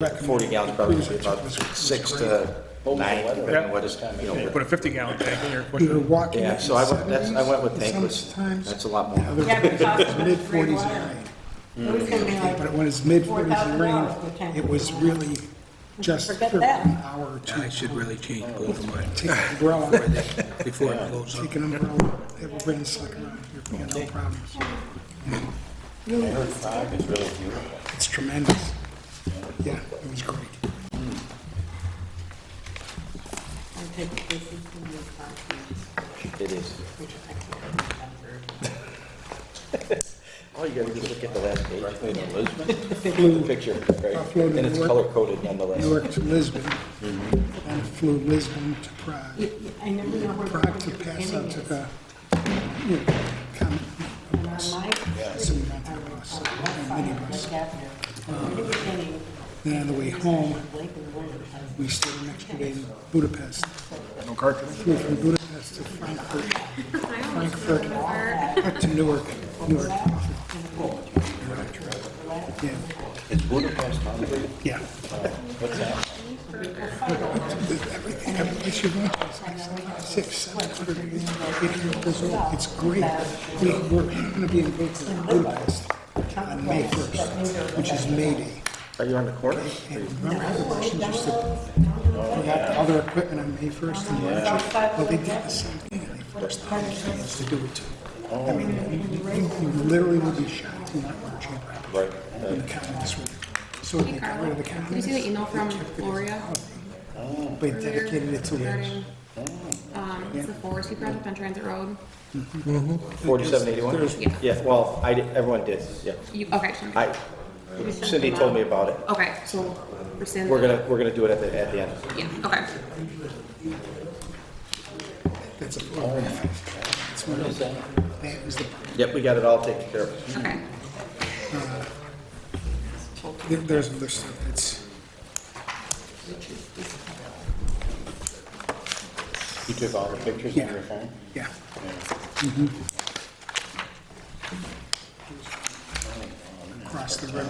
40 gallons, probably about 6 to 9, depending on what is, Put a 50-gallon tank in your. We were walking yeah, in so I went with the tankless. 70s, sometimes. That's a lot more. Other Yeah, but it costs us mid-40s $3. and rain. It was gonna be like But when it's mid-40s and rain, $4,000 for 10. it was really just Forget for that. an hour or two. I should really change both of mine Take an umbrella, before it blows up. take an umbrella, have a rain slick around here, you no problems. Prague is really beautiful. It's tremendous. Yeah, it was great. I take this is in your car, It is. which I can't All you gotta do is look at the last page. Directly to Lisbon. The picture, right? Buffalo to And it's Newark. color-coded nonetheless. Newark to Lisbon, and flew Lisbon to Prague. I never know where the Prague to beginning Passau is. took a, common And bus. on my, So we went to a bus, a minibus. Lake Avenue, in the beginning, Then on the way home, Lake in the winter, we stayed an extra day in Budapest. No cartridge. Flew from Budapest to Frankfurt to Newark. Yeah, Is Budapest Hungary? yeah. What's that? Everything, every place you went, it's like 600, 700, 800 years old. It's great. We're going to be in Budapest on May 1st, which is May Day. Are you on the corner? And remember how the Russians used to, we got the other equipment on May 1st and March. Well, they did the same thing, and they forced the Ukrainians to do it too. I mean, you literally would be shot to not marching properly. Right. And the communists would. So they got rid of the Did you communists. see the email from Gloria They dedicated it to theirs. regarding, it's the Forestry project on Transit Road? 4781? Yeah. Yeah, well, everyone did, yeah. You, okay, Cindy told me about it. okay, so rescind. We're gonna do it at the end. Yeah, okay. That's a photograph. That's one of the, that is the, Yep, we got it all taken care of. Okay. there's other stuff that's, You took all the pictures on your phone? yeah. Across the road,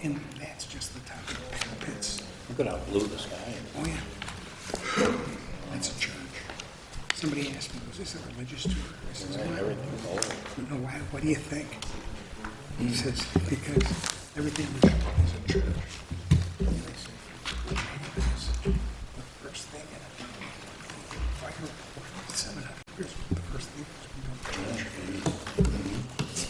and that's just the top of the pits. You could have blew the sky. Oh, yeah. That's a church. Somebody asked me, was this a religious tour? I says, Everything's old. no, why, what do you think? He says, because everything we show is a church. And I said, maybe this is the first thing in it. Fire, 700 years, the first thing was we built a church.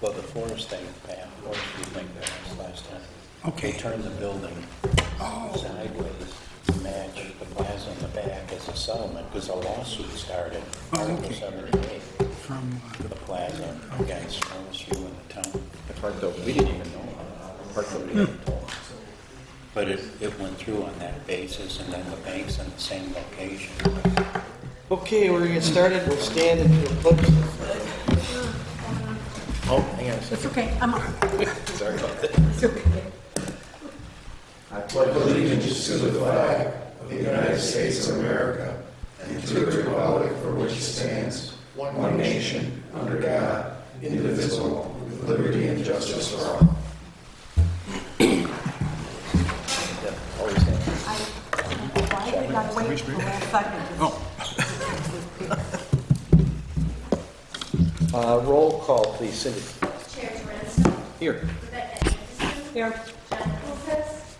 Well, the forest thing, Pam, forestry thing that was last time. Okay. They turned the building sideways to match the plaza in the back as a settlement, because a lawsuit started Oh, Article okay. 78 From, for the plaza against forestry in the town. The park though, we didn't even know. Park though, we didn't know. But it went through on that basis, and then the bank's in the same location. Okay, we're gonna get started. We'll stand and do a pledge. Oh, hang on a second. It's okay, I'm on. Sorry about that. It's okay. Yeah, always stand. Why we gotta wait till the last second? Roll call, please, Cindy. Chair Lorenzo, Here. Rebecca Anderson, Here, John Lopez,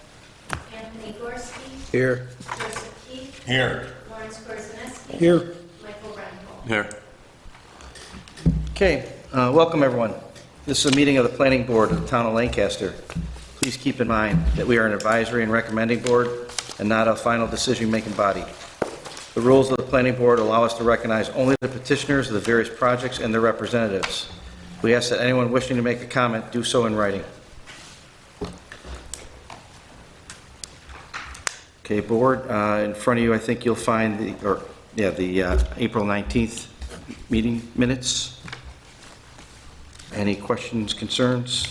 Anthony Gorski, Here. Joseph Keith, Here. Lawrence Korzinski, here, Michael Reinhold. Here. Okay, welcome everyone. This is a meeting of the Planning Board of the Town of Lancaster. Please keep in mind that we are an advisory and recommending board and not a final decision-making body. The rules of the Planning Board allow us to recognize only the petitioners of the various projects and their representatives. We ask that anyone wishing to make a comment do so in writing. Okay, board, in front of you, I think you'll find the April 19th meeting minutes. Any questions, concerns?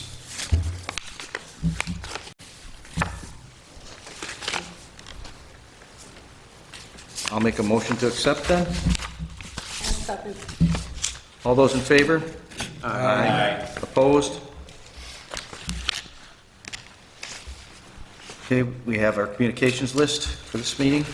I'll make a motion to accept them. and second. All those in favor? Aye. Opposed? Okay, we have our communications list for this meeting.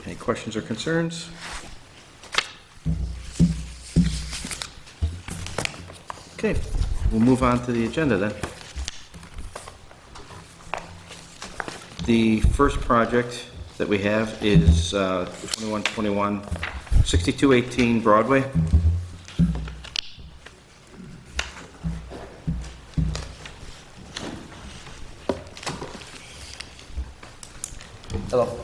Any questions or concerns? Okay, we'll move on to the agenda then. The first project that we have is 2121 6218 Broadway. Hello.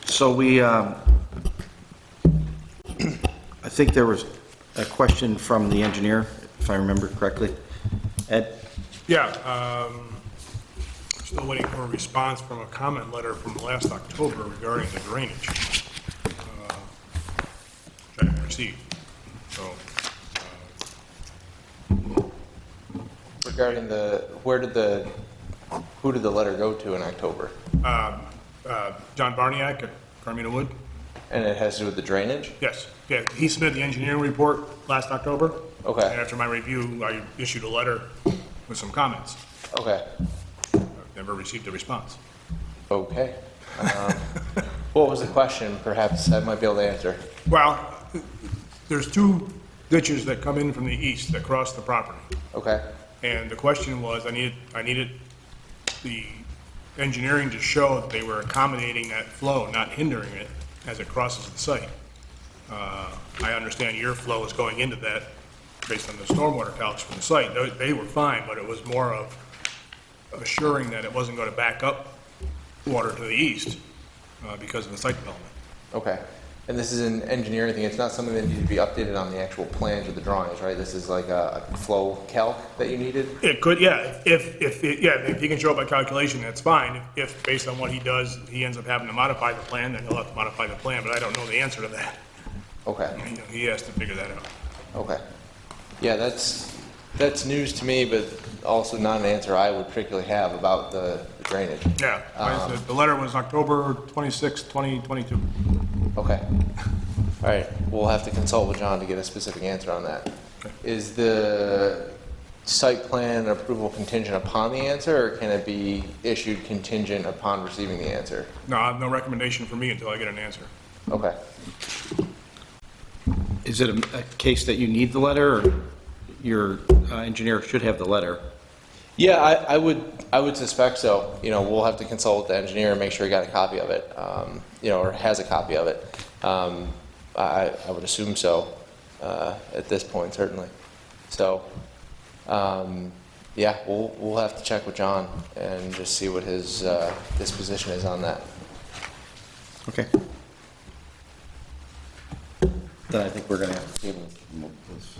So I think there was a question from the engineer, if I remember correctly. Ed? Yeah, still waiting for a response from a comment letter from last October regarding the drainage, which I haven't received. So, Regarding who did the letter go to in October? John Barniak at Carmina Wood? And it has to do with the drainage? Yes, yeah, he submitted the engineering report last October. Okay. And after my review, I issued a letter with some comments. Okay, I've never received a response. okay. What was the question? Perhaps I might be able to answer. Well, there's two ditches that come in from the east that cross the property. Okay, And the question was, I needed the engineering to show that they were accommodating that flow, not hindering it as it crosses the site. I understand your flow is going into that based on the stormwater calcs from the site. They were fine, but it was more of assuring that it wasn't going to back up water to the east because of the site development. okay. And this is an engineering thing, it's not something that needs to be updated on the actual plans or the drawings, right? This is like a flow calc that you needed? It could, yeah, if he can show it by calculation, that's fine. If based on what he does, he ends up having to modify the plan, then he'll have to modify the plan, but I don't know the answer to that. Okay, You know, he has to figure that out. okay. Yeah, that's news to me, but also not an answer I would particularly have about the drainage. Yeah, like I said, the letter was October 26, 2022. Okay. All right, we'll have to consult with John to get a specific answer on that. Is the site plan approval contingent upon the answer, or can it be issued contingent upon receiving the answer? No, I have no recommendation for me until I get an answer. Okay. Is it a case that you need the letter, or your engineer should have the letter? Yeah, I would suspect so. You know, we'll have to consult with the engineer and make sure he got a copy of it, you know, or has a copy of it. I would assume so, at this point, certainly. So, yeah, we'll have to check with John and just see what his disposition is on that. Okay. Then I think we're going to have to table this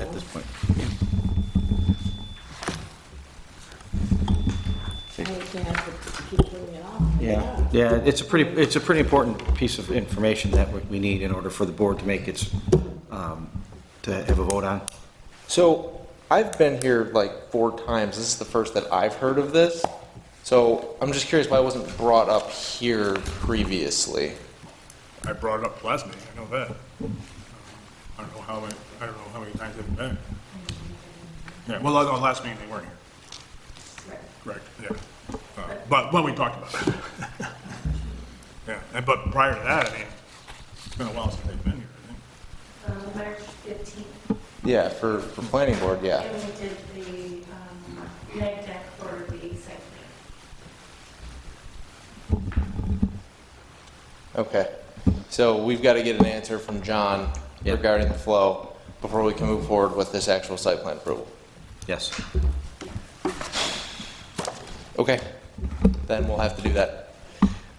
at this point. I hate to have to keep putting it off. Yeah, it's a pretty important piece of information that we need in order for the board to make its, to have a vote on. So I've been here like 4 times. This is the first that I've heard of this. So I'm just curious why it wasn't brought up here previously. I brought it up last meeting, I know that. I don't know how many times they've been. Yeah, well, no, last meeting they weren't here. Correct, yeah. But when we talked about it. Yeah, but prior to that, I mean, it's been a while since they've been here, I think. March 15th. Yeah, for planning board, yeah. And we did the neg deck for the site plan. Okay. So we've got to get an answer from John Yeah. regarding the flow before we can move forward with this actual site plan approval. Yes. Okay. Then we'll have to do that.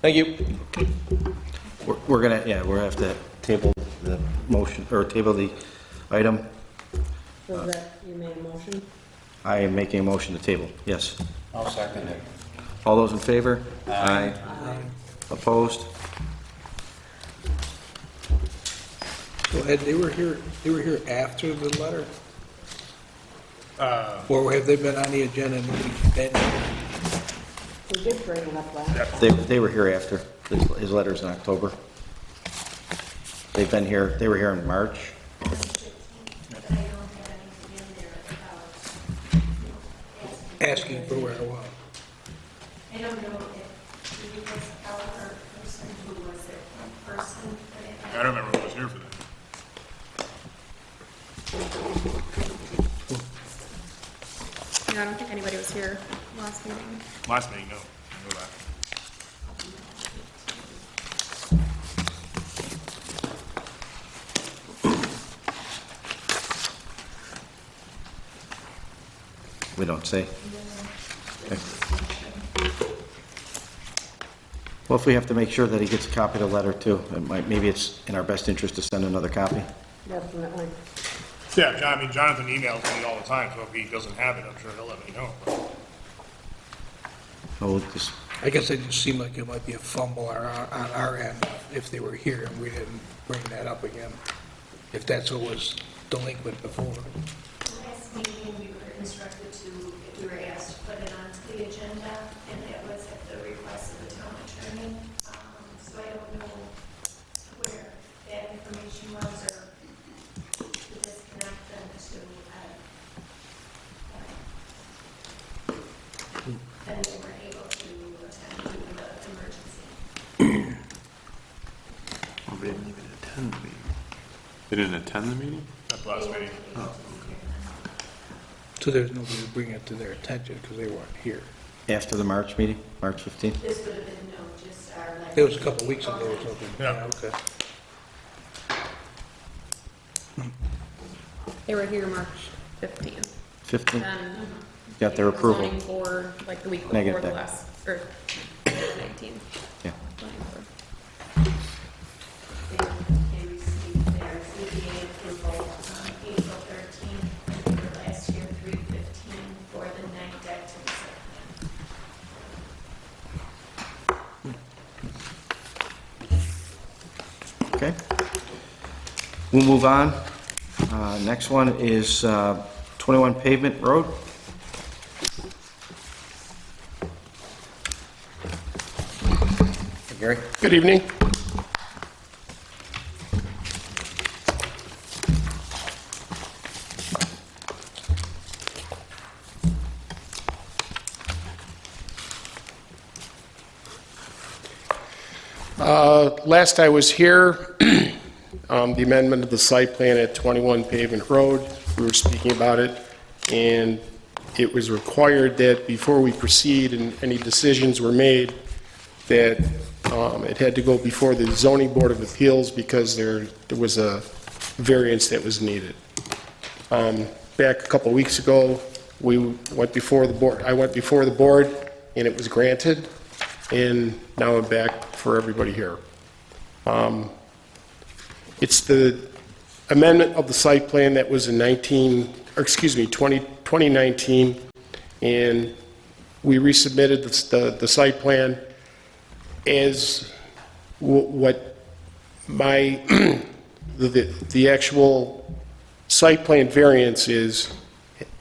Thank you. We're going to, we'll have to table the motion, or table the item. So that, you made a motion? I am making a motion to table, yes. I'll second it. All those in favor? Aye. Opposed? So Ed, they were here after the letter? Or have they been on the agenda and we've been? We did bring it up last time. They were here after. His letter's in October. They've been here, they were here in March. But I don't have anything in there about Asking for where it was. I don't know if you was our person who was it, one person. I don't remember who was here for that. Yeah, I don't think anybody was here last meeting. Last meeting, no, I know that. We don't say. Okay. Well, if we have to make sure that he gets a copy of the letter too, maybe it's in our best interest to send another copy. Definitely. Yeah, Jonathan emails me all the time, so if he doesn't have it, I'm sure he'll let me know. Oh, we'll just, I guess it just seemed like it might be a fumble on our end if they were here and we didn't bring that up again. If that's what was delinquent before. Last meeting, we were instructed to, we were asked to put it onto the agenda, and that was at the request of the town attorney. So I don't know where that information was or the disconnect then then they weren't able to attend due to the emergency. Oh, they didn't even attend the meeting. They didn't attend the meeting? Not the last meeting. So there's nobody to bring it to their attention because they weren't here. after the March meeting, March 15th? This would have been, no, just our. like- It was a couple weeks ago or something. Yeah. Okay. They were here March 15th. 15th? Then Got their approval. zoning board, like the week I get before the that. last, or 19th. Yeah. Zoning board. They received their ZBA approval on April 13th, and for last year, 3/15, for the night deck to the site plan. Okay. We'll move on. Next one is 21 Pavement Road. Gary? Good evening. Last I was here, the amendment of the site plan at 21 Pavement Road, we were speaking about it, and it was required that before we proceed and any decisions were made, that it had to go before the zoning board of appeals because there was a variance that was needed. Back a couple weeks ago, we went before the board, I went before the board, and it was granted, and now I'm back for everybody here. It's the amendment of the site plan that was in 2019, and we resubmitted the site plan as what my, the actual site plan variance is,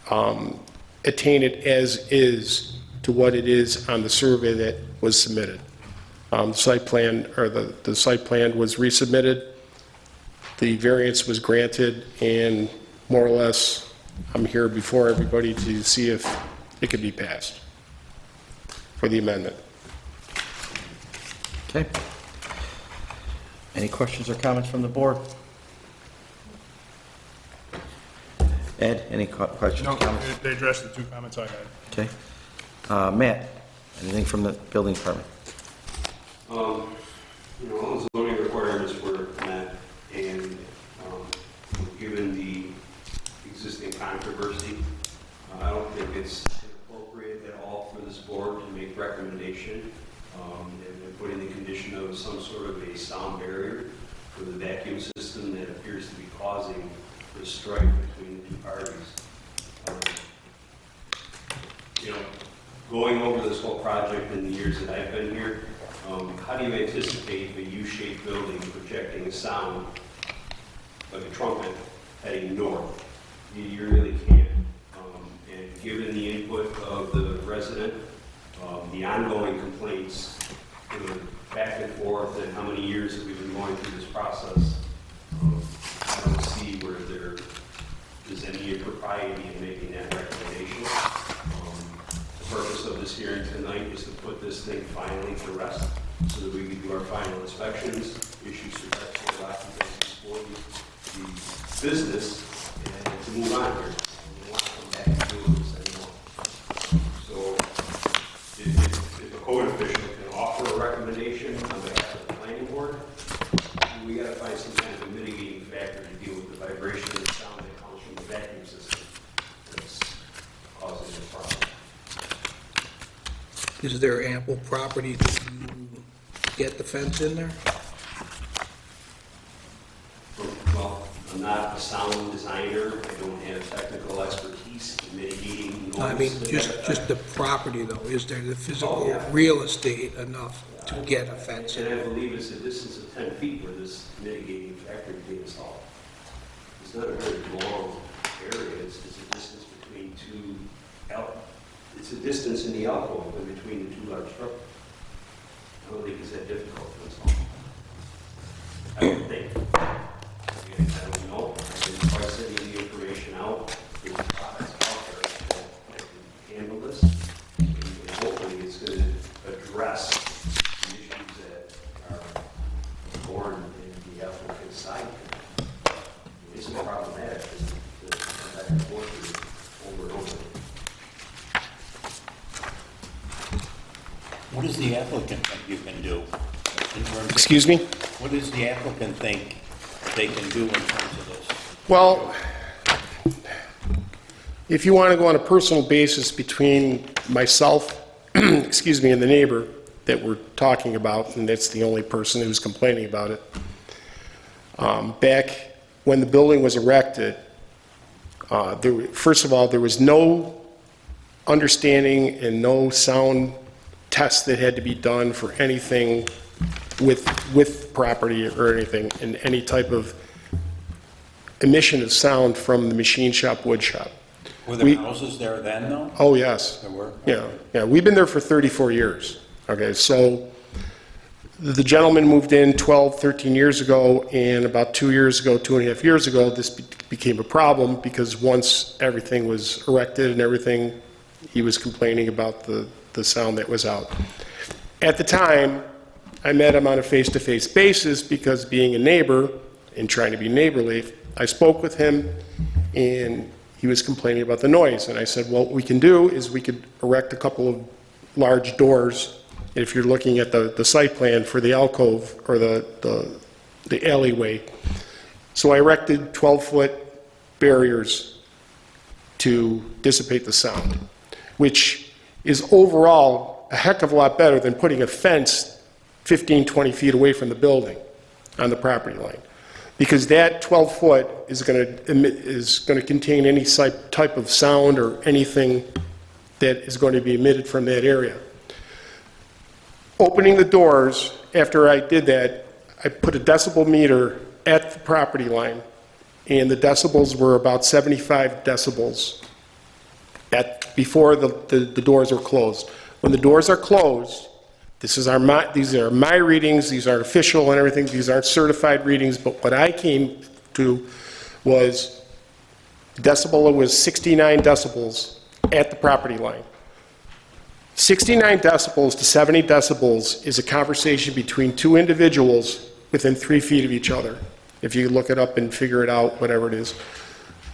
attain it as is to what it is on the survey that was submitted. Site plan, or the site plan was resubmitted, the variance was granted, and more or less, I'm here before everybody to see if it could be passed for the amendment. Okay. Any questions or comments from the board? Ed, any questions No, or comments? they addressed the two comments I had. Okay. Matt, anything from the building department? All the zoning requirements were met, and given the existing controversy, I don't think it's appropriate at all for this board to make recommendation and put in the condition of some sort of a sound barrier for the vacuum system that appears to be causing the strife between the two parties. Going over this whole project in the years that I've been here, how do you anticipate a U-shaped building projecting sound like a trumpet heading north. You really can't. And given the input of the resident, the ongoing complaints, back and forth, and how many years that we've been going through this process, I don't see where there is any impropriety in making that recommendation. The purpose of this hearing tonight is to put this thing finally to rest, so that we can do our final inspections, issue certificates of occupancy for the business, and to move on here. We don't want to come back and do this anymore. So, if a code official can offer a recommendation on behalf of the planning board, we got to find some kind of a mitigating factor to deal with the vibration and the sound that comes from the vacuum system that's causing this problem. Is there ample property to get the fence in there? Well, I'm not a sound designer. I don't have technical expertise in mitigating noise. I mean, just the property though, is there the physical Oh, yeah. real estate enough to get a fence in? And I believe it's a distance of 10 feet where this mitigating factor is being installed. It's not a very long area. It's a distance between two, it's a distance in the alcove in between the two large structures. I don't think it's that difficult to install. I don't think. Again, I don't know. I didn't quite send any information out. There's products out there that can handle this. And hopefully it's going to address the issues that are born in the applicant's side. It's problematic to come back and forth over and over. What does the applicant think you can do? In terms of, Excuse me? what does the applicant think they can do in terms of this? Well, if you want to go on a personal basis between myself, excuse me, and the neighbor that we're talking about, and that's the only person who's complaining about it, back when the building was erected, first of all, there was no understanding and no sound test that had to be done for anything with property or anything, and any type of emission of sound from the machine shop, wood shop. Were there houses there then, though? Oh, yes. There were? Yeah, we've been there for 34 years. Okay, so the gentleman moved in 12, 13 years ago, and about 2 years ago, 2.5 years ago, this became a problem because once everything was erected and everything, he was complaining about the sound that was out. At the time, I met him on a face-to-face basis because being a neighbor and trying to be neighborly, I spoke with him and he was complaining about the noise. And I said, well, what we can do is we could erect a couple of large doors. If you're looking at the site plan for the alcove or the alleyway. So I erected 12-foot barriers to dissipate the sound, which is overall a heck of a lot better than putting a fence 15, 20 feet away from the building on the property line. Because that 12-foot is going to contain any type of sound or anything that is going to be emitted from that area. Opening the doors, after I did that, I put a decibel meter at the property line, and the decibels were about 75 decibels before the doors are closed. When the doors are closed, these are my readings, these aren't official and everything, these aren't certified readings, but what I came to was decibel was 69 decibels at the property line. 69 decibels to 70 decibels is a conversation between two individuals within 3 feet of each other. If you look it up and figure it out, whatever it is.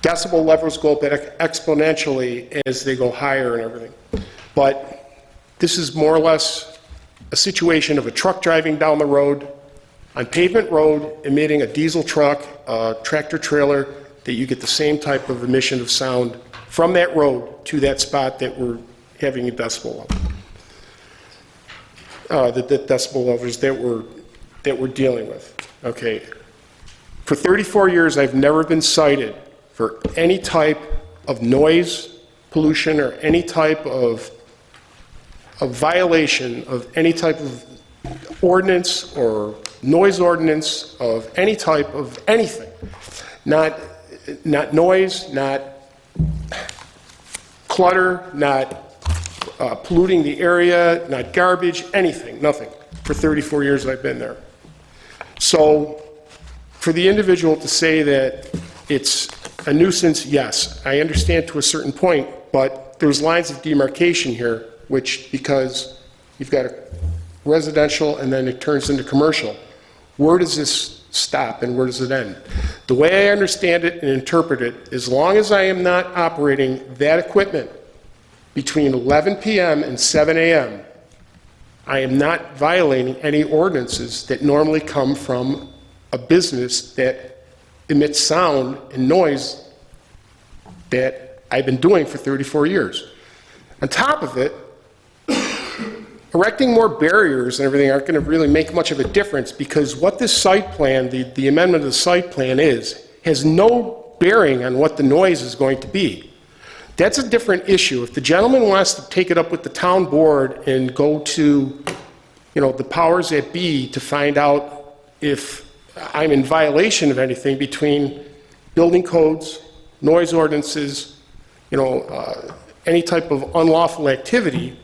Decibel levels go up exponentially as they go higher and everything. But this is more or less a situation of a truck driving down the road, on pavement road, emitting a diesel truck, a tractor trailer, that you get the same type of emission of sound from that road to that spot that we're having a decibel level. The decibel levels that we're dealing with. Okay. For 34 years, I've never been cited for any type of noise pollution or any type of violation of any type of ordinance or noise ordinance of any type of anything. Not noise, not clutter, not polluting the area, not garbage, anything, nothing, for 34 years I've been there. So for the individual to say that it's a nuisance, yes, I understand to a certain point, but there's lines of demarcation here, which, because you've got a residential and then it turns into commercial, where does this stop and where does it end? The way I understand it and interpret it, as long as I am not operating that equipment between 11 p.m. and 7 a.m., I am not violating any ordinances that normally come from a business that emits sound and noise that I've been doing for 34 years. On top of it, erecting more barriers and everything aren't going to really make much of a difference, because what this site plan, the amendment of the site plan has no bearing on what the noise is going to be. That's a different issue. If the gentleman wants to take it up with the town board and go to, the powers that be to find out if I'm in violation of anything between building codes, noise ordinances, any type of unlawful activity,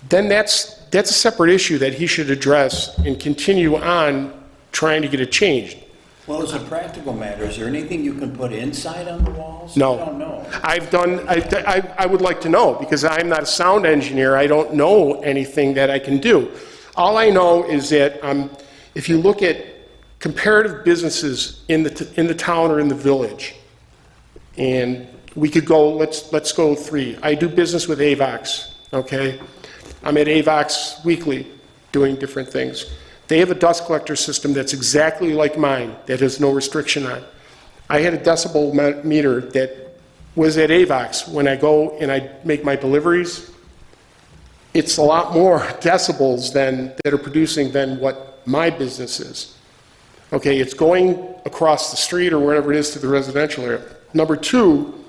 then that's a separate issue that he should address and continue on trying to get it changed. Well, as a practical matter, is there anything you can put inside on the walls? No. I don't know. I would like to know, because I'm not a sound engineer. I don't know anything that I can do. All I know is that if you look at comparative businesses in the town or in the village, and we could go, let's go 3. I do business with AVOX, okay? I'm at AVOX weekly doing different things. They have a dust collector system that's exactly like mine, that has no restriction on. I had a decibel meter that was at AVOX. When I go and I make my deliveries, it's a lot more decibels that are producing than what my business is. Okay, it's going across the street or wherever it is to the residential area. Number 2,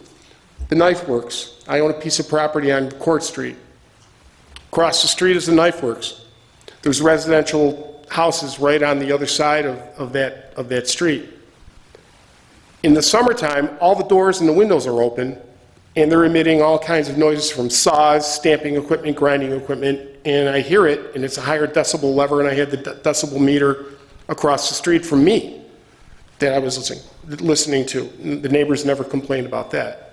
the Knife Works. I own a piece of property on Court Street. Across the street is the Knife Works. There's residential houses right on the other side of that street. In the summertime, all the doors and the windows are open, and they're emitting all kinds of noises from saws, stamping equipment, grinding equipment, and I hear it, and it's a higher decibel level, and I had the decibel meter across the street from me that I was listening to. The neighbors never complained about that.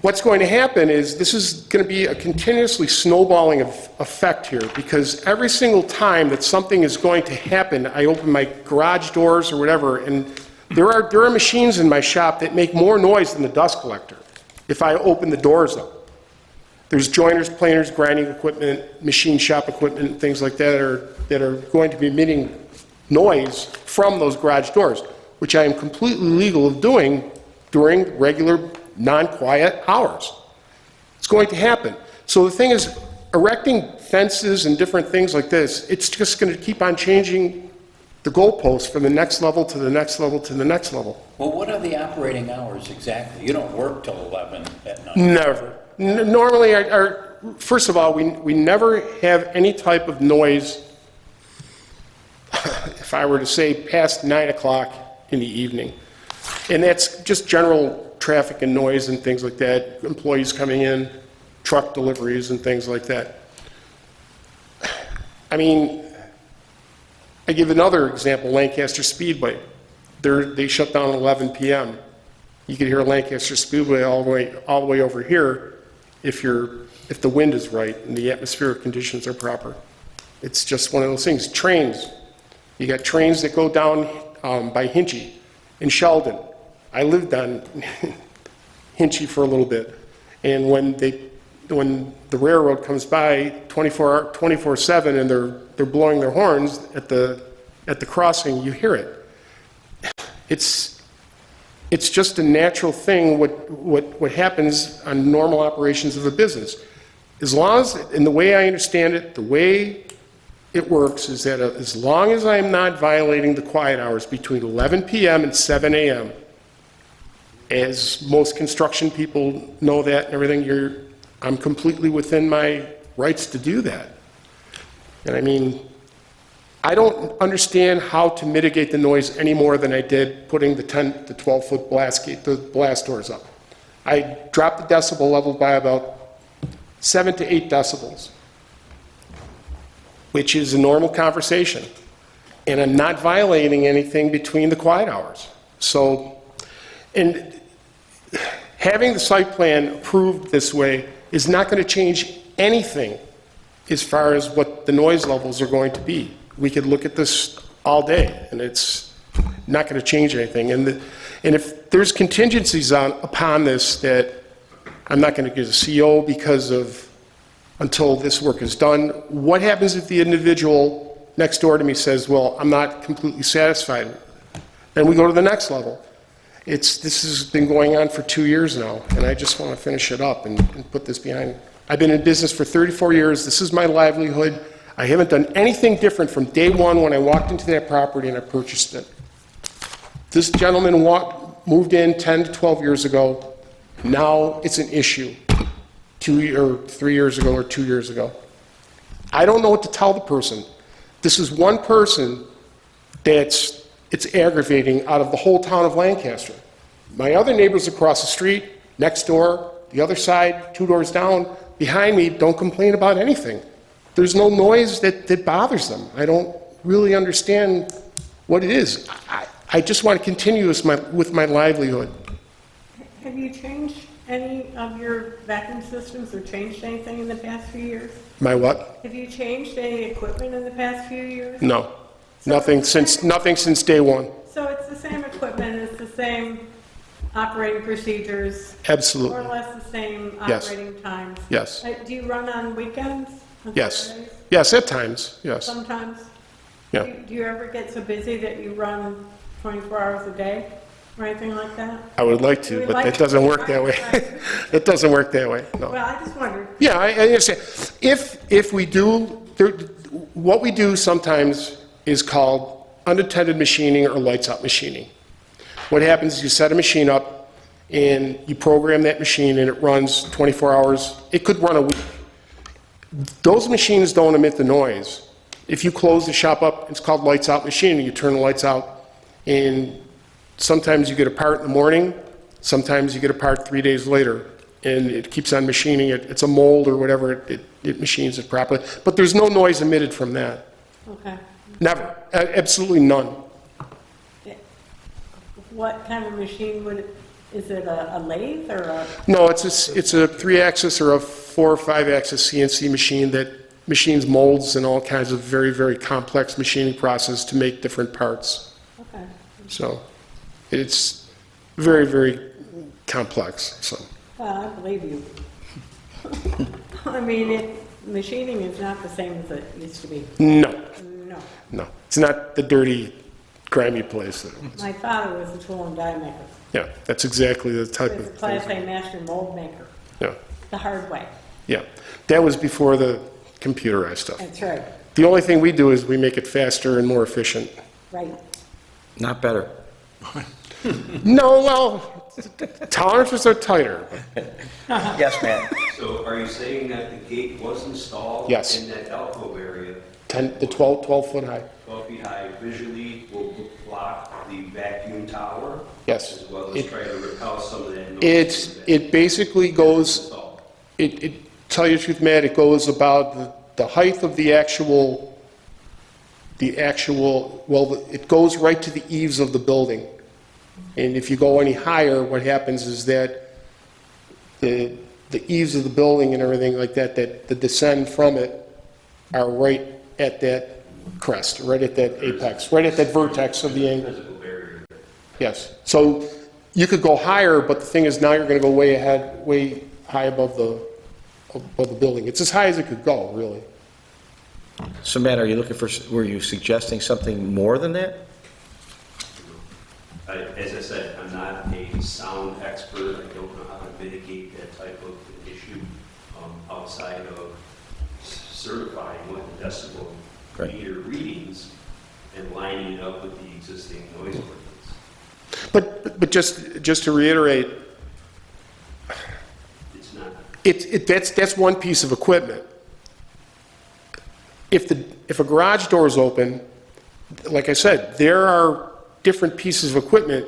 What's going to happen is this is going to be a continuously snowballing effect here, because every single time that something is going to happen, I open my garage doors or whatever, and there are machines in my shop that make more noise than the dust collector if I open the doors up. There's joiners, planers, grinding equipment, machine shop equipment, things like that that are going to be emitting noise from those garage doors, which I am completely legal of doing during regular non-quiet hours. It's going to happen. So the thing is, erecting fences and different things like this, it's just going to keep on changing the goalposts from the next level to the next level to the next level. Well, what are the operating hours exactly? You don't work till 11 at night? Never. Normally, first of all, we never have any type of noise, if I were to say, past 9 o'clock in the evening. And that's just general traffic and noise and things like that, employees coming in, truck deliveries and things like that. I mean, I give another example, Lancaster Speedway. They shut down at 11 p.m. You could hear Lancaster Speedway all the way over here if the wind is right and the atmospheric conditions are proper. It's just one of those things. Trains. You got trains that go down by Hinchy in Sheldon. I lived on Hinchy for a little bit, and when the railroad comes by 24/7 and they're blowing their horns at the crossing, you hear it. It's just a natural thing. What happens on normal operations of a business, as long as, and the way I understand it, the way it works is that as long as I'm not violating the quiet hours between 11 p.m. and 7 a.m., as most construction people know that and everything, I'm completely within my rights to do that. And I mean, I don't understand how to mitigate the noise any more than I did putting the 10 to 12-foot the blast doors up. I dropped the decibel level by about 7 to 8 decibels, which is a normal conversation. And I'm not violating anything between the quiet hours. So, and having the site plan approved this way is not going to change anything as far as what the noise levels are going to be. We could look at this all day, and it's not going to change anything. And if there's contingencies upon this that I'm not going to get a CO because of, until this work is done, what happens if the individual next door to me says, well, I'm not completely satisfied? Then we go to the next level. This has been going on for 2 years now, and I just want to finish it up and put this behind. I've been in business for 34 years. This is my livelihood. I haven't done anything different from day one when I walked into that property and I purchased it. This gentleman moved in 10 to 12 years ago. Now it's an issue, 3 years ago or 2 years ago. I don't know what to tell the person. This is one person it's aggravating out of the whole town of Lancaster. My other neighbors across the street, next door, the other side, 2 doors down, behind me, don't complain about anything. There's no noise that bothers them. I don't really understand what it is. I just want to continue with my livelihood. Have you changed any of your vacuum systems or changed anything in the past few years? My what? Have you changed any equipment in the past few years? No. Nothing since day one. So it's the same equipment, it's the same operating procedures? Absolutely. More or less the same Yes. operating times? Yes. Do you run on weekends? On Yes. Saturdays? Yes, at times, yes. Sometimes? Yeah. Do you ever get so busy that you run 24 hours a day or anything like that? I would like to, but it doesn't work that way. It doesn't work that way, no. Well, I just wondered. Yeah, I understand. If we do, what we do sometimes is called unattended machining or lights out machining. What happens is you set a machine up and you program that machine and it runs 24 hours. It could run a week. Those machines don't emit the noise. If you close the shop up, it's called lights out machining. You turn the lights out and sometimes you get a part in the morning, sometimes you get a part 3 days later, and it keeps on machining it. It's a mold or whatever, it machines it properly. But there's no noise emitted from that. Okay. Never. Absolutely none. What kind of machine would it, is it a lathe or a? No, it's a 3-axis or a 4 or 5-axis CNC machine that machines molds and all kinds of very, very complex machining process to make different parts. Okay. So it's very, very complex, so. Well, I believe you. I mean, machining is not the same as it used to be. No, No. no. It's not the dirty, grimy place. My father was a tool and die maker. Yeah, that's exactly the type He was of a Class thing. A master mold maker, Yeah, the hard way. yeah. That was before the computerized stuff. That's right, The only thing we do is we make it faster and more efficient. right. Not better. No, well, tolerances are tighter. Yes, Matt. So are you saying that the gate was installed? Yes. In that alcove area, 12 foot high. 12 feet high, visually will block the vacuum tower? Yes. As well as try to repel some of that noise? It basically goes, tell you the truth, Matt, it goes about the height of the actual, well, it goes right to the eaves of the building. And if you go any higher, what happens is that the eaves of the building and everything like that descend from it are right at that crest, right at that apex, right at that vertex of the angle. Physical barrier. Yes. So you could go higher, but the thing is now you're going to go way high above the building. It's as high as it could go, really. So Matt, were you suggesting something more than that? As I said, I'm not a sound expert. I don't know how to mitigate that type of issue outside of certifying what the decibel Right. meter readings and lining it up with the existing noise ordinance. But just to reiterate, It's not. that's one piece of equipment. If a garage door is open like I said, there are different pieces of equipment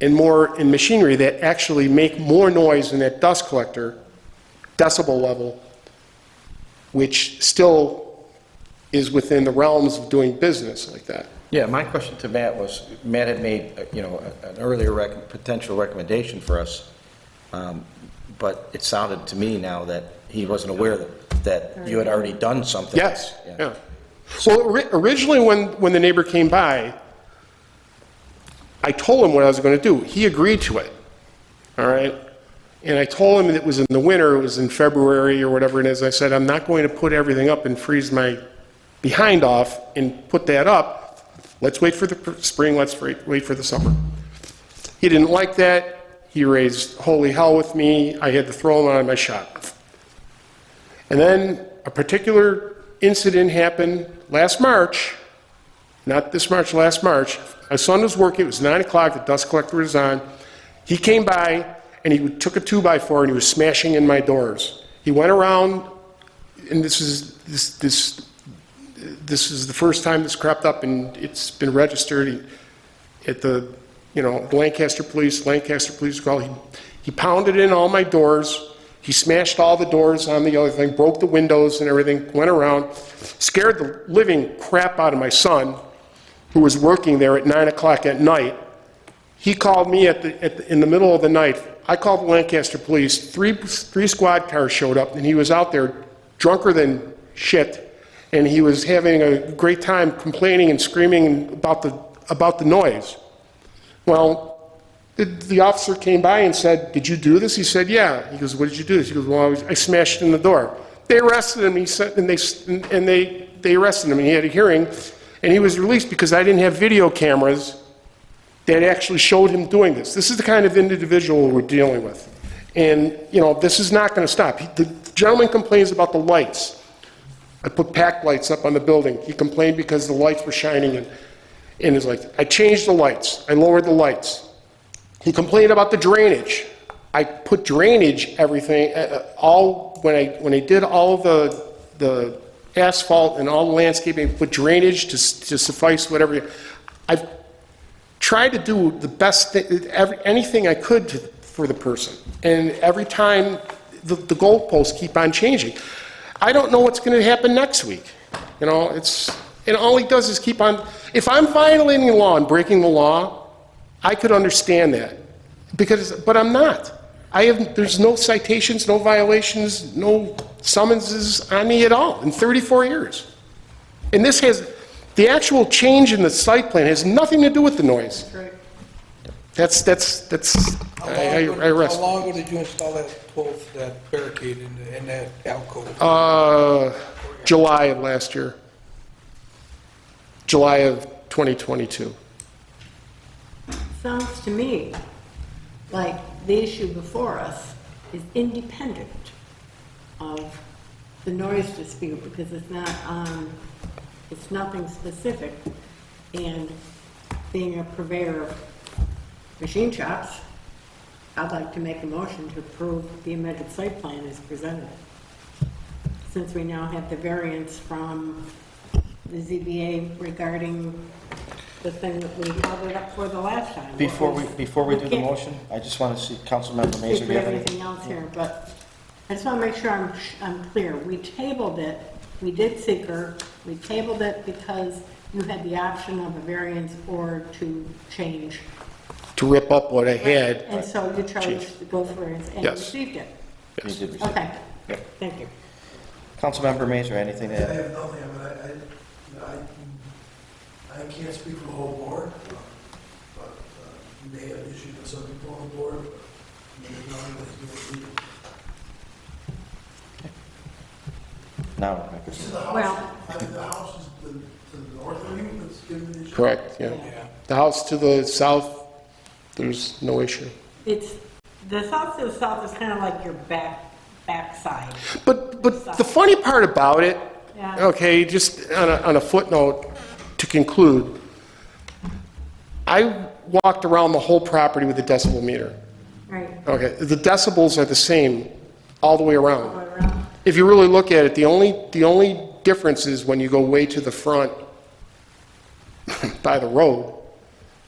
and more in machinery that actually make more noise than that dust collector decibel level, which still is within the realms of doing business like that. Yeah, my question to Matt was, Matt had made, an earlier potential recommendation for us, but it sounded to me now that he wasn't aware that you had already done something. Yes, yeah. So originally, when the neighbor came by, I told him what I was going to do. He agreed to it, all right? And I told him it was in the winter, it was in February or whatever it is. I said, I'm not going to put everything up and freeze my behind off and put that up. Let's wait for the spring, let's wait for the summer. He didn't like that. He raised holy hell with me. I had to throw him out of my shop. And then a particular incident happened last March, not this March, last March. My son was working, it was 9 o'clock, the dust collector was on. He came by and he took a 2x4 and he was smashing in my doors. He went around, and this is the first time this crept up, and it's been registered at the, Lancaster Police call. He pounded in all my doors. He smashed all the doors on the other thing, broke the windows and everything, went around, scared the living crap out of my son, who was working there at 9 o'clock at night. He called me in the middle of the night. I called the Lancaster Police. Three squad cars showed up, and he was out there drunker than shit, and he was having a great time complaining and screaming about the noise. Well, the officer came by and said, "Did you do this?" He said, "Yeah." He goes, "What did you do?" He goes, "Well, I smashed in the door." They arrested him. He said, and they arrested him, and he had a hearing, and he was released because I didn't have video cameras that actually showed him doing this. This is the kind of individual we're dealing with, and this is not going to stop. The gentleman complains about the lights. I put pack lights up on the building. He complained because the lights were shining, and it's like, I changed the lights. I lowered the lights. He complained about the drainage. I put drainage, everything, when I did all the asphalt and all the landscaping, put drainage to suffice whatever. I've tried to do the best thing, anything I could for the person. And every time, the goalposts keep on changing. I don't know what's going to happen next week. And all he does is keep on. If I'm violating the law and breaking the law, I could understand that, but I'm not. There's no citations, no violations, no summonses on me at all in 34 years. And the actual change in the site plan has nothing to do with the noise. That's, I rest. How long ago did you install that barricade in that alcove? July of last year. July of 2022. Sounds to me like the issue before us is independent of the noise dispute, because it's nothing specific. And being a purveyor of machine shops, I'd like to make a motion to approve the amended site plan as presented, since we now have the variance from the ZBA regarding the thing that we held it up for the last time. Before we do the motion, I just want to see Councilmember Mazer. If we have anything else here, but I just want to make sure I'm clear. We tabled it, we did seeker, we tabled it because you had the option of a variance or to change. To rip up what I had. And so you chose to go for it and Yes. received it. You did receive. Okay, Yep. thank you. Councilmember Mazer, anything to I add? have nothing. I can't speak for the whole board, but you may have issues with some people on the board. Now, Rebecca. The house is to the north of you that's giving the issue? Correct, yeah. The house to the south, there's no issue. It's, the south to the south is kind of like your backside. But the funny part about it, Yeah. okay, just on a footnote to conclude, I walked around the whole property with a decibel meter. Right. Okay, the decibels are the same all the way All around. the way around. If you really look at it, the only difference is when you go way to the front by the road,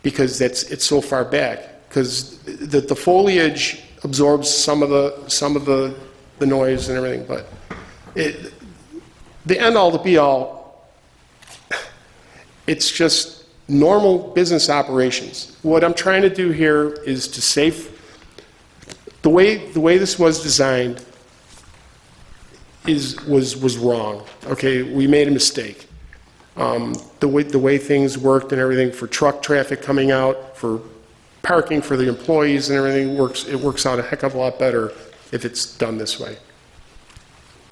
because it's so far back, because the foliage absorbs some of the noise and everything, but the end all, the be all, it's just normal business operations. What I'm trying to do here is to save, the way this was designed was wrong, okay? We made a mistake. The way things worked and everything for truck traffic coming out, for parking for the employees and everything it works out a heck of a lot better if it's done this way.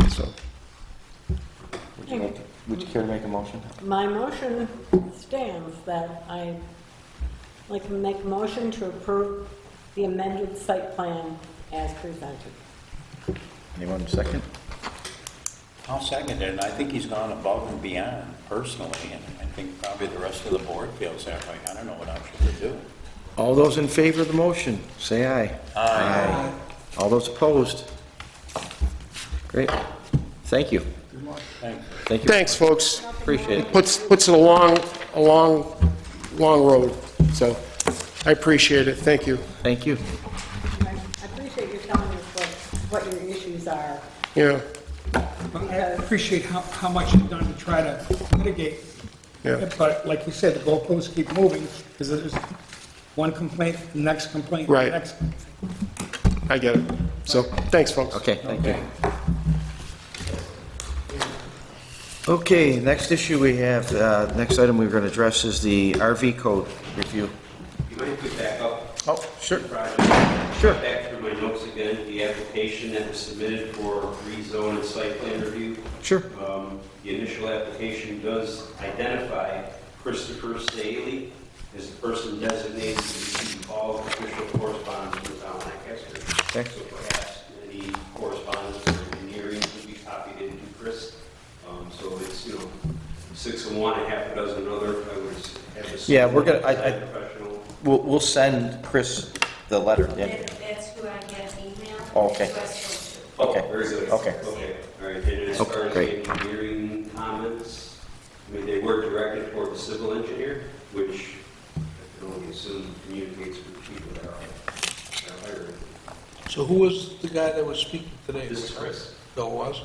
So, Would you care to make a motion? My motion stands that I like to make a motion to approve the amended site plan as presented. Anyone second? I'll second it, and I think he's gone above and beyond personally, and I think probably the rest of the board feels that way. I don't know what else you could do. All those in favor of the motion, say aye. Aye. All those opposed? Great. Thank you. Thanks. Thank you. thanks, folks. Appreciate it. Puts it a long road, so I appreciate it, thank you. Thank you. I appreciate you telling us what your issues are. Yeah, I appreciate how much you've done to try to mitigate. yeah, But like you said, the goalposts keep moving, because there's one complaint, the next complaint, the Right. next. I get it. So, thanks, folks. Okay, thank you. Okay, next issue we have, next item we're going to address is the RV code review. You might put back up. Oh, sure. Project. Sure. Back through my notes again, the application that was submitted for rezone and site plan review. Sure. The initial application does identify Christopher Staley as the person designated to receive all official correspondence from the town of Lancaster. Okay. So perhaps any correspondence for engineering would be copied into Chris. So it's, 6 of one, a half a dozen another. I would have a. Yeah, we're gonna- Professional. We'll send Chris the letter. Yeah. That's who I get email. Oh, okay. That's who I spoke Okay. Oh, very good. Okay. Okay, all right. And as Okay, far as great. engineering comments, I mean, they were directed toward the civil engineer, which I can only assume communicates with people that are hired. So who was the guy that was speaking today? This is Chris. No, it was?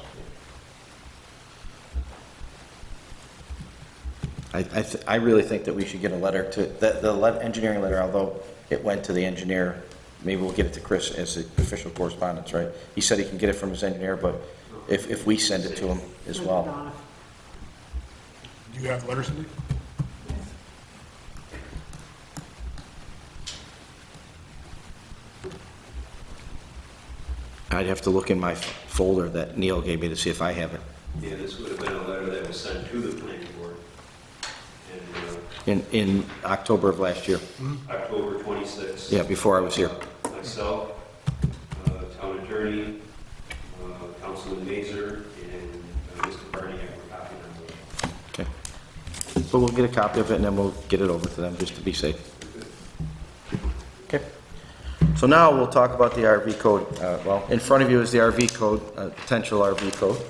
I really think that we should get a letter to, the engineering letter, although it went to the engineer, maybe we'll get it to Chris as the official correspondence, right? He said he can get it from his engineer, but if we send it to him as well. Do you have letters, Cindy? I'd have to look in my folder that Neil gave me to see if I have it. Yeah, this would have been a letter that was sent to the planning board. And In October of last year. October 26th. Yeah, before I was here. Myself, town attorney, Councilman Mazer, and Mr. Barniak were copied on the. Okay. But we'll get a copy of it and then we'll get it over to them just to be safe. Okay. So now we'll talk about the RV code. Well, in front of you is the RV code, potential RV code.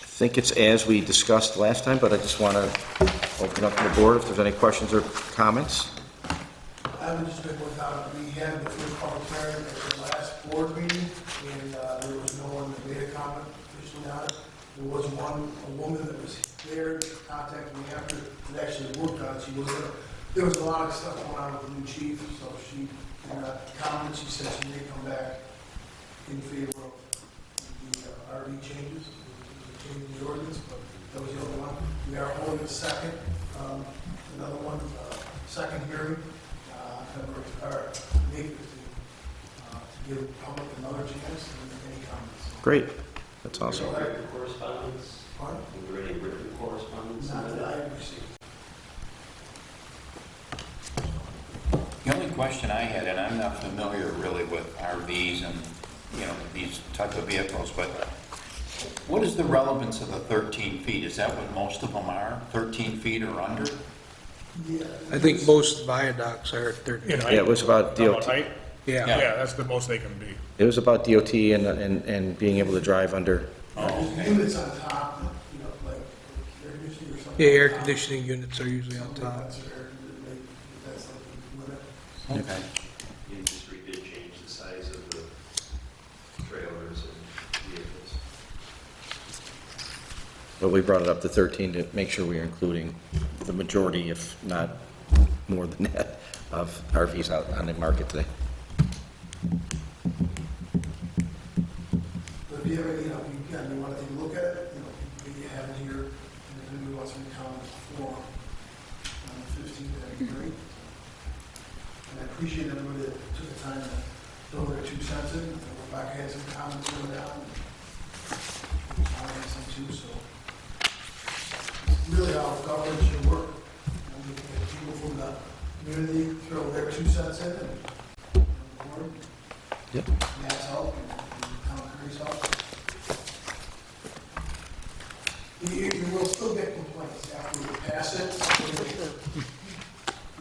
I think it's as we discussed last time, but I just want to open up to the board if there's any questions or comments. I would just make one comment. We had the first public hearing at the last board meeting, and there was no one that made a comment officially on it. There was a woman that was there, contacted me after it actually worked on it. She was there. There was a lot of stuff going on with the new chief, so she did not comment. She said she may come back in favor of the RV changes, changing the ordinance, but that was the other one. We are holding a second, another one, second hearing, February 8th, to give the public another chance and any comments. Great. That's awesome. Written correspondence? Pardon? Have you already written correspondence? Not that I have received. The only question I had, and I'm not familiar really with RVs and, these type of vehicles, but what is the relevance of the 13 feet? Is that what most of them are, 13 feet or under? Yeah. I think most viaducts are 13. In height? Yeah, it was about How DOT. height? Yeah. Yeah, that's the most they can be. It was about DOT and being able to drive under. There's units on top that, Yeah, air conditioning units are usually on top. That's like the limit. Okay. The industry did change the size of the trailers and vehicles. But we brought it up to 13 to make sure we are including the majority, if not more than that, of RVs out on the market today. But if you have any, you want to take a look at it, maybe you have it here, and if anybody wants to comment before, on the 15th, that'd be great. And I appreciate everybody that took the time to throw their 2 cents in. Rebecca had some comments going down. I had some too, so. It's really how government should work. We can get people from the community throw their 2 cents in and, board, Yep. Matt's help and Tom Curry's help. You will still get complaints after we pass it.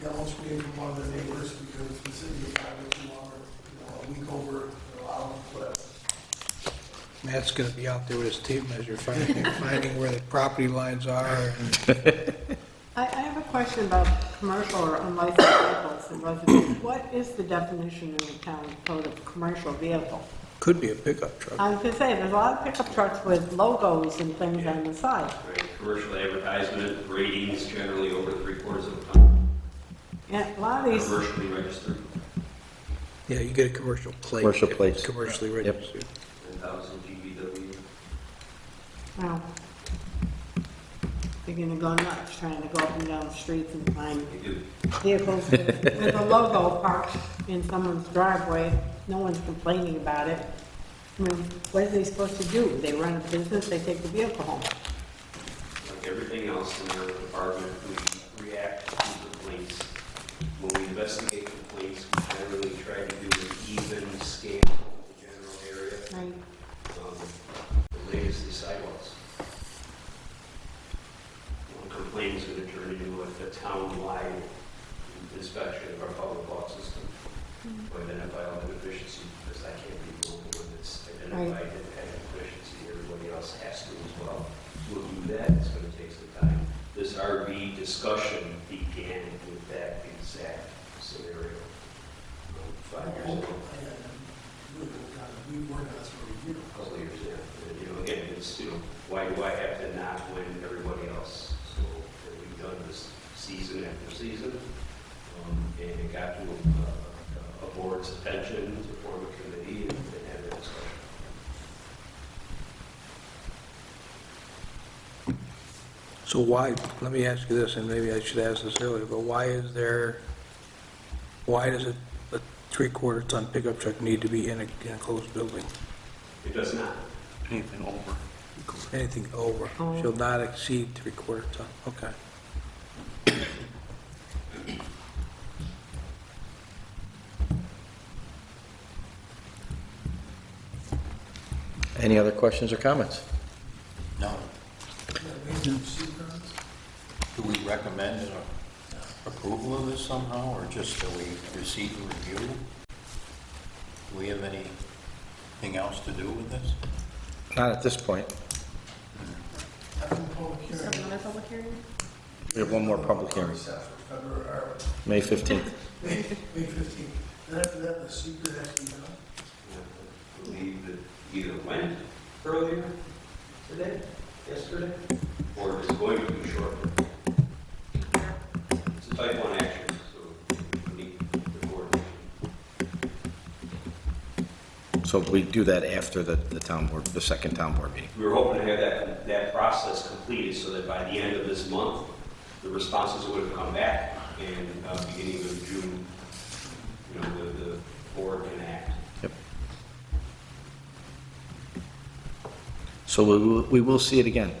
Yellow screen from one of the neighbors because it's been sitting here 5 or too long, or, a week over, whatever. Matt's gonna be out there with his tape measure, finding where the property lines are. And I have a question about commercial or unlicensed vehicles in residential. What is the definition in the town code of commercial vehicle? could be a pickup truck. I was gonna say, there's a lot of pickup trucks with logos and things on the side. Right, commercial advertisement, ratings generally over 3/4 of a ton, And a lot of these, commercially registered, Yeah, you get a commercial plate. Commercial if it's plates. Commercially Yep. registered. 10,000 GVW. well, they're gonna go nuts trying to go up and down the streets and find They do. vehicles with a logo parked in someone's driveway. No one's complaining about it. I mean, what are they supposed to do? They run a business, they take the vehicle home. Like everything else in our department, we react to complaints. When we investigate complaints, we generally try to do an even scale of the general area. Right. The latest is sidewalks. One complaint is going to turn into a town-wide inspection of our public law system. To identify all the deficiencies, because I can't be the only one that's identified that had a deficiency. Everybody else has to as well. We'll do that. It's going to take some time. This RV discussion began with that exact scenario 5 years ago. We worked on this for a year. A couple of years, yeah. And, again, it's, why do I have to not win everybody else? So we've done this season after season, and it got to a board's attention to form a committee and have that discussion. So why, let me ask you this, and maybe I should ask this earlier, but why does a 3/4 ton pickup truck need to be in a enclosed building? It does not. Anything over. Anything over, shall not exceed 3/4 ton, okay. Any other questions or comments? No. Do we recommend an approval of this somehow, or just that we receive and review? Do we have anything else to do with this? Not at this point. After the public Is there hearing. another public hearing? We have one more public hearing, Set for February, or May 15th. May 15th. Then after that, the secret has to be done. I believe that either went earlier today, yesterday, or is going to be shortly. It's a type 1 action, so we need the coordination. So we do that after the town board, the second town board meeting. We were hoping to have that process completed so that by the end of this month, the responses would have come back, and beginning of June, the board can act. Yep. So we will see it again.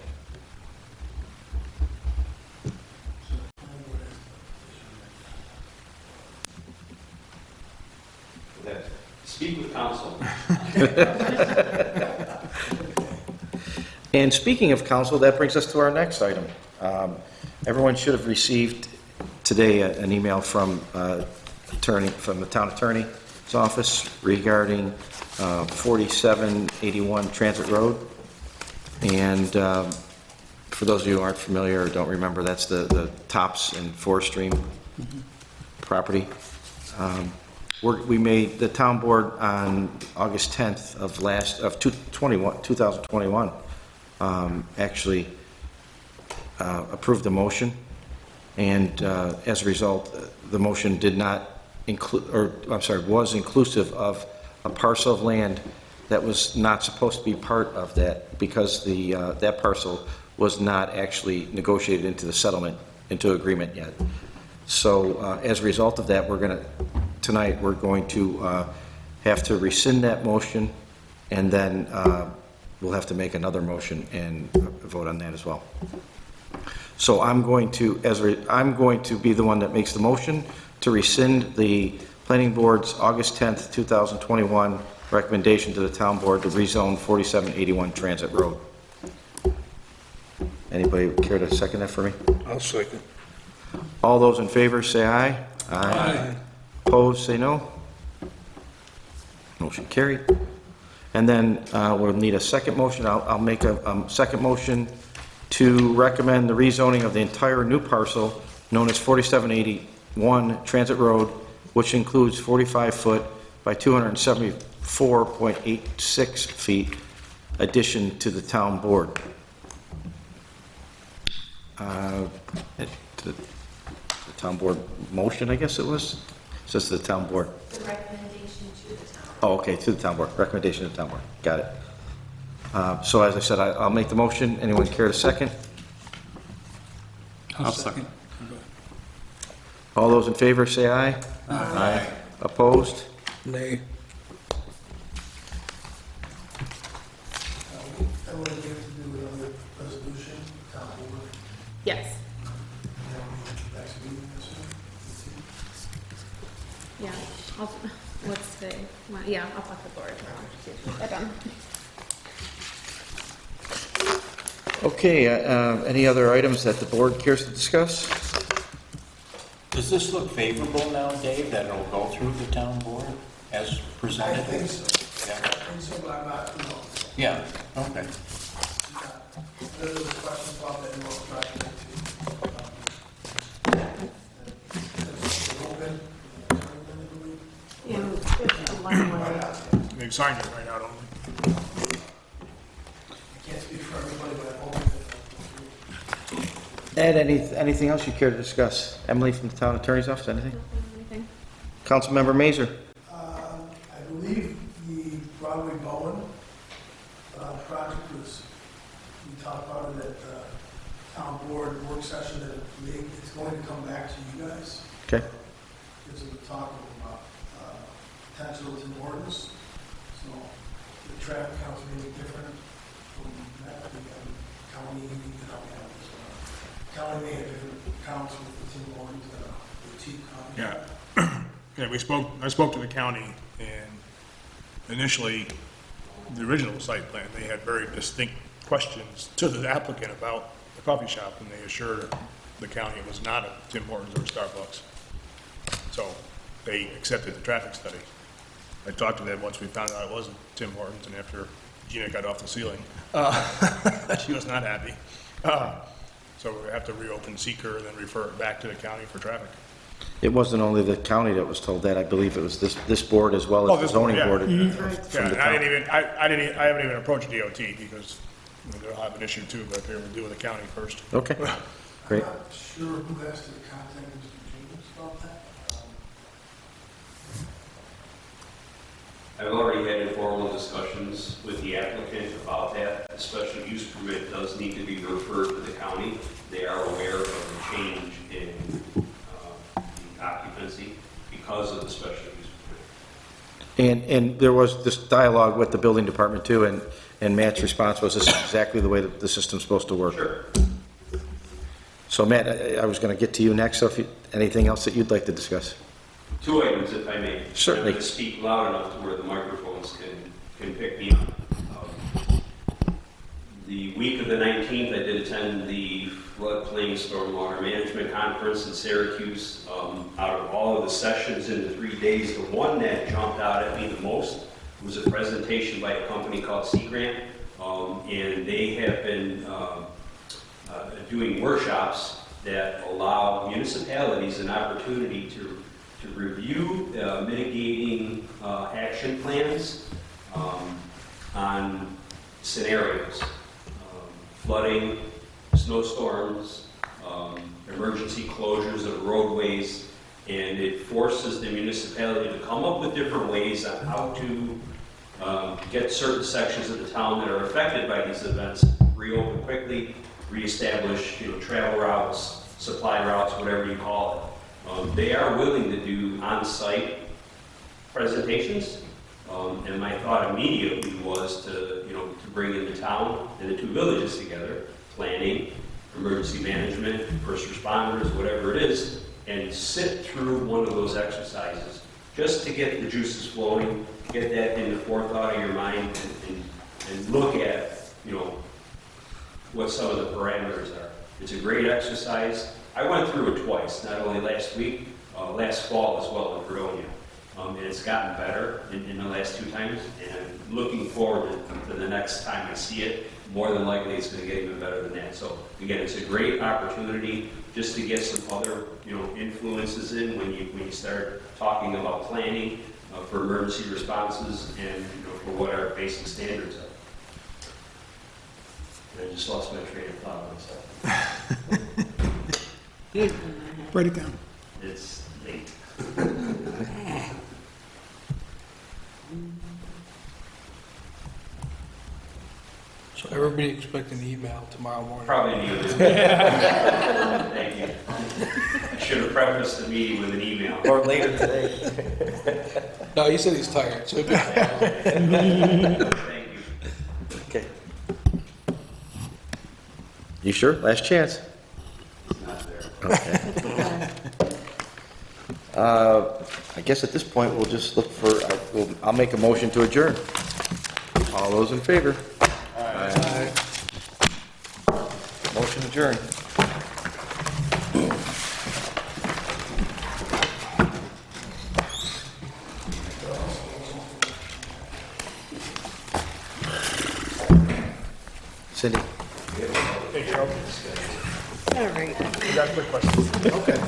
That- Speak with counsel. And speaking of council, that brings us to our next item. Everyone should have received today an email from the town attorney's office regarding 4781 Transit Road. And for those of you who aren't familiar or don't remember, that's the Tops and Forest Stream property. We made the town board on August 10th of 2021, actually approved the motion, and as a result, the motion did not include, or I'm sorry, was inclusive of a parcel of land that was not supposed to be part of that, because that parcel was not actually negotiated into the settlement, into agreement yet. So as a result of that, tonight we're going to have to rescind that motion, and then we'll have to make another motion and vote on that as well. So I'm going to be the one that makes the motion to rescind the planning board's August 10th, 2021 recommendation to the town board to rezone 4781 Transit Road. Anybody care to second that for me? I'll second. All those in favor say aye. Aye. Opposed, say no. Motion carried. And then we'll need a second motion. I'll make a second motion to recommend the rezoning of the entire new parcel known as 4781 Transit Road, which includes 45-foot by 274.86 feet addition to the town board. The town board motion, I guess it was? It says the town board. The recommendation to the town. Oh, okay, to the town board. Recommendation to the town board. Got it. So as I said, I'll make the motion. Anyone care to second? I'll second. All those in favor say aye. Aye. Opposed? Nay. I would have to do another resolution, town board, Yes. next meeting, Yeah. What's today? Yeah, I'll talk to the board tomorrow. They're done. Okay, any other items that the board cares to discuss? Does this look favorable now, Dave, that it'll go through the town board as presented? I think so. Yeah. I think so, but I'm not, Yeah, okay. There was a question about that in North Carolina too. Yeah, it's just a one way. They've signed it right out only. I can't speak for everybody, but I'm hoping that. Ed, anything else you care to discuss? Emily from the town attorney's office, anything? Anything? Councilmember Mazer? I believe the Broadway Bowen project was, we talked about it at the town board work session, that it's going to come back to you guys. Okay. Because of the talk about potential to ordinance. So the traffic counts may be different from that, the county, county may have different counts with the Tim Hortons, the chief county. Yeah. Yeah, I spoke to the county, and initially, the original site plan, they had very distinct questions to the applicant about the coffee shop, and they assured the county it was not a Tim Hortons or a Starbucks. So they accepted the traffic study. I talked to them once we found out it wasn't Tim Hortons, and after Gina got off the ceiling, she was not happy. So we have to reopen seeker and then refer it back to the county for traffic. It wasn't only the county that was told that. I believe it was this board as well as the this board, zoning yeah. board. Yeah, from the and I town. haven't even approached DOT because they'll have an issue too, but they're gonna deal with the county first. Okay, great. I'm not sure who has to contact Mr. James about that. I've already had informal discussions with the applicant about that. The special use permit does need to be referred to the county. They are aware of the change in the occupancy because of the special use permit. And there was this dialogue with the building department too, and Matt's response was this is exactly the way that the system's supposed to work. Sure. So Matt, I was going to get to you next, so anything else that you'd like to discuss? Two items, if I may. Certainly. I'm going to speak loud enough to where the microphones can pick me up. The week of the 19th, I did attend the floodplain stormwater management conference in Syracuse. Out of all of the sessions in the 3 days, the one that jumped out at me the most was a presentation by a company called Sea Grant, and they have been doing workshops that allow municipalities an opportunity to review mitigating action plans on scenarios, flooding, snowstorms, emergency closures of roadways, and it forces the municipality to come up with different ways on how to get certain sections of the town that are affected by these events reopen quickly, reestablish, travel routes, supply routes, whatever you call it. They are willing to do on-site presentations, and my thought immediately was to bring in the town and the two villages together, planning, emergency management, first responders, whatever it is, and sit through one of those exercises, just to get the juices flowing, get that in the forethought of your mind, and look at, what some of the parameters are. It's a great exercise. I went through it twice, not only last week, last fall as well in Fredonia. And it's gotten better in the last 2 times, and I'm looking forward to the next time I see it. More than likely, it's going to get even better than that. So again, it's a great opportunity just to get some other, influences in when you start talking about planning for emergency responses and for what our basic standards are. And I just lost my train of thought on stuff. Write it down. It's late. So everybody expect an email tomorrow morning. Probably you. Thank you. I should have prefaced the meeting with an email. Or later today. No, he said he's tired, so. Thank you. Okay. You sure? Last chance. It's not there. Okay. I guess at this point, we'll just look for, I'll make a motion to adjourn. All those in favor? Aye. Motion adjourned. Cindy? Hey, Gerald. All right. You got a quick question? Okay.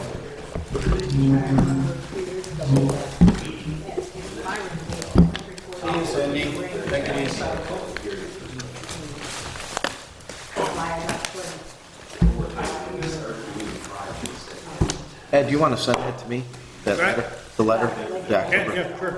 Ed, do you want to send that to me? That letter? The letter? Yeah, sure.